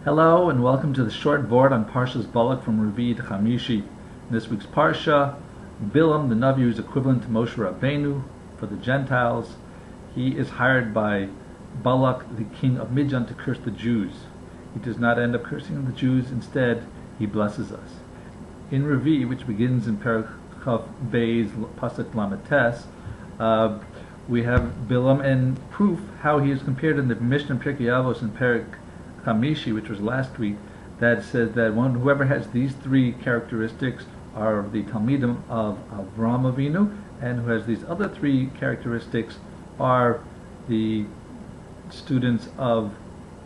Hello and welcome to the short Vort on Parshas Balak from Revii to Chamishi. In this week's Parsha, Bilam, the Navi, is equivalent to Moshe Rabbeinu for the Gentiles. He is hired by Balak, the king of Midian, to curse the Jews. He does not end up cursing the Jews. Instead, he blesses us. In Revii, which begins in Perek Chav Beis Pasuk Lametes, we have Bilam and proof how he is compared in the Mishnah Pirkei Avos and Perek Chamishi, which was last week, that says that whoever has these three characteristics are the Talmidim of Avraham Avinu, and who has these other three characteristics are the students of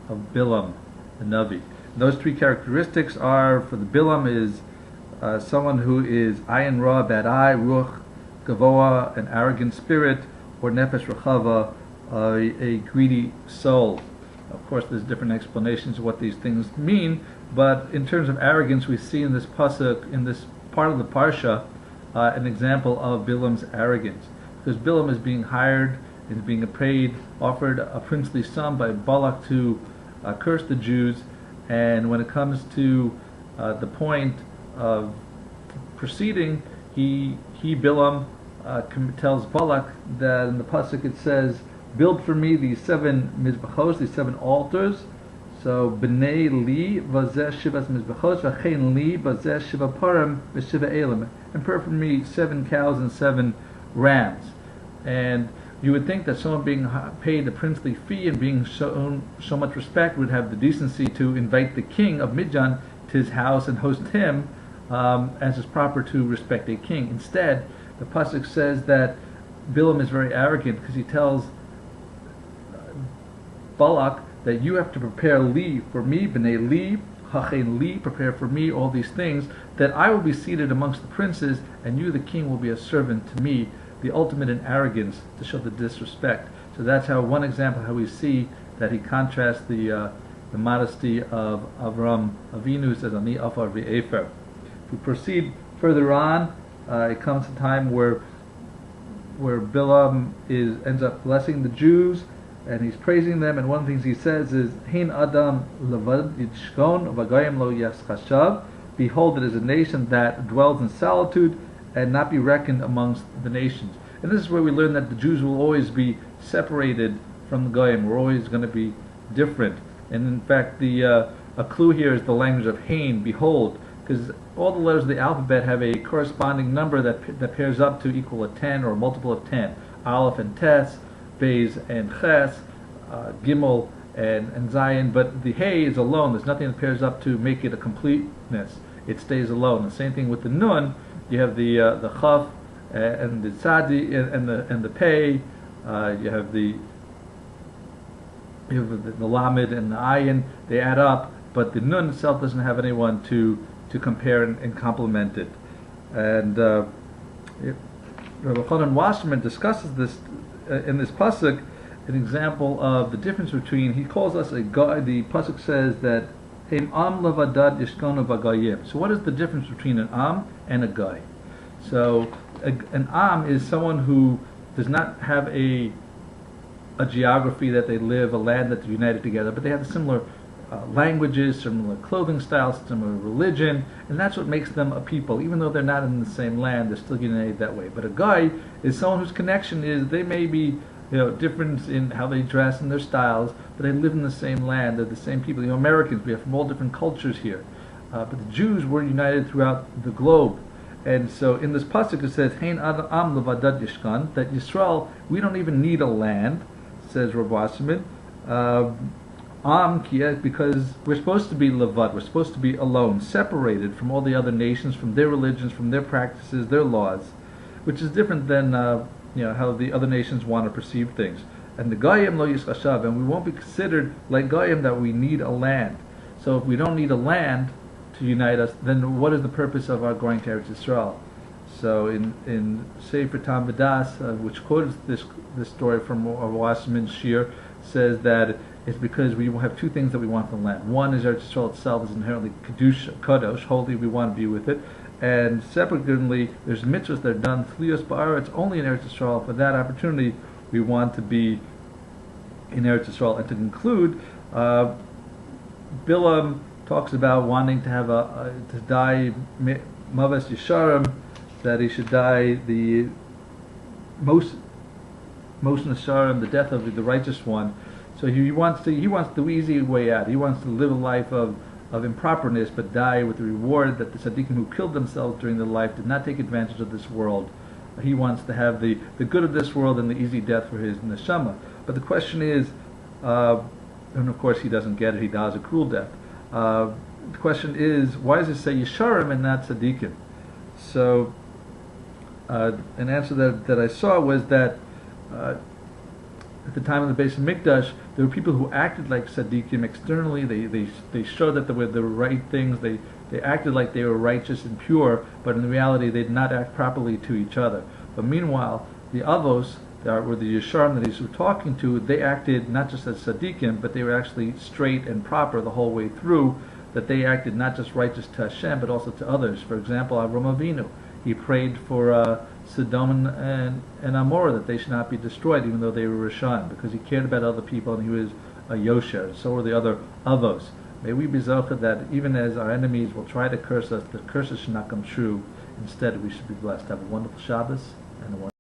Bilam, the Navi. Those three characteristics are, for the Bilam, is someone who is ayin ra, bad eye, ruach gavoa, an arrogant spirit, or nefesh rachava, a greedy soul. Of course, there's different explanations of what these things mean, but in terms of arrogance, we see in this pasuk, in this part of the parsha, an example of Bilam's arrogance, because Bilam is being hired, is being paid, offered a princely sum by Balak to curse the Jews, and when it comes to the point of proceeding, he Bilam tells Balak that in the pasuk it says, build for me these 7 mizbachos, these 7 altars. So b'nei li vazeh shivas mizbachos v'chein li vazeh shiva parim v'shiva elim, and prepare for me 7 cows and 7 rams. And you would think that someone being paid a princely fee and being shown so much respect would have the decency to invite the king of Midian to his house and host him as is proper to respect a king. Instead, the pasuk says that Bilam is very arrogant because he tells Balak that you have to prepare li for me, b'nei li, hachein li, prepare for me all these things, that I will be seated amongst the princes, and you, the king, will be a servant to me, the ultimate in arrogance, to show the disrespect. So that's how one example how we see that he contrasts the modesty of Avraham Avinu, says ani afar v'efer. If we proceed further on, it comes a time where Bilam ends up blessing the Jews, and he's praising them, and one of the things he says is, Hein Adam levad yishkon v'gayim lo yaschashav. Behold, it is a nation that dwells in solitude and not be reckoned amongst the nations. And this is where we learn that the Jews will always be separated from the Goyim. We're always going to be different. And in fact, a clue here is the language of Hein, behold, because all the letters of the alphabet have a corresponding number that pairs up to equal a 10 or a multiple of 10. Aleph and Tes, Beis and Ches, Gimel and Zayin, but the Hey is alone. There's nothing that pairs up to make it a completeness. It stays alone. The same thing with the Nun. You have the Chaf and the Tzadi and the Pei. You have the Lamed and the Ayin. They add up, but the Nun itself doesn't have anyone to compare and complement it. And Rabbi Wasserman discusses this in this pasuk, an example of the difference between, he calls us a guy. The pasuk says that Ein am levadad yishkonu v'gayim. So what is the difference between an am and a guy? So an am is someone who does not have a geography that they live, a land that's united together, but they have similar languages, similar clothing styles, similar religion, and that's what makes them a people. Even though they're not in the same land, they're still united that way. But a guy is someone whose connection is, they may be different in how they dress and their styles, but they live in the same land. They're the same people. Americans, we have from all different cultures here, but the Jews were united throughout the globe. And so in this pasuk it says, Hein am levadad yishkan, that Yisrael, we don't even need a land, says Rabbi Wasserman. Because we're supposed to be levad, we're supposed to be alone, separated from all the other nations, from their religions, from their practices, their laws, which is different than how the other nations want to perceive things. And the Goyim lo yischashav, and we won't be considered like Goyim that we need a land. So if we don't need a land to unite us, then what is the purpose of our going to Eretz Yisrael? So in Sefer Tam V'das, which quotes this story from Wasserman's Shir, says that it's because we have two things that we want from the land. One is Eretz Yisrael itself is inherently kadosh, holy. We want to be with it, and separately, there's mitzvahs that are done tlios ba'aretz only in Eretz Yisrael. For that opportunity, we want to be in Eretz Yisrael. And to conclude, Bilam talks about wanting to have to die Maves Yeshorim, that he should die the most Nesharim, the death of the righteous one. So he wants the easy way out. He wants to live a life of improperness, but die with the reward that the Tzadikim who killed themselves during their life did not take advantage of this world. He wants to have the good of this world and the easy death for his neshama. But the question is, and of course he doesn't get it, he dies a cruel death. The question is, why does it say Yeshorim and not Tzadikim? So an answer that I saw was that at the time of the Beis Hamikdash, there were people who acted like tzaddikim externally. They showed that they were the right things. They acted like they were righteous and pure, but in reality they did not act properly to each other. But meanwhile, the avos, that were the Yeshorim that he's talking to, they acted not just as tzaddikim, but they were actually straight and proper the whole way through. That they acted not just righteous to Hashem, but also to others. For example, Avraham Avinu, he prayed for Sodom and Amorah, that they should not be destroyed, even though they were Rishon, because he cared about other people and he was a Yosher. So were the other Avos. May we be zocheh that even as our enemies will try to curse us, the curses should not come true. Instead, we should be blessed. Have a wonderful Shabbos and a wonderful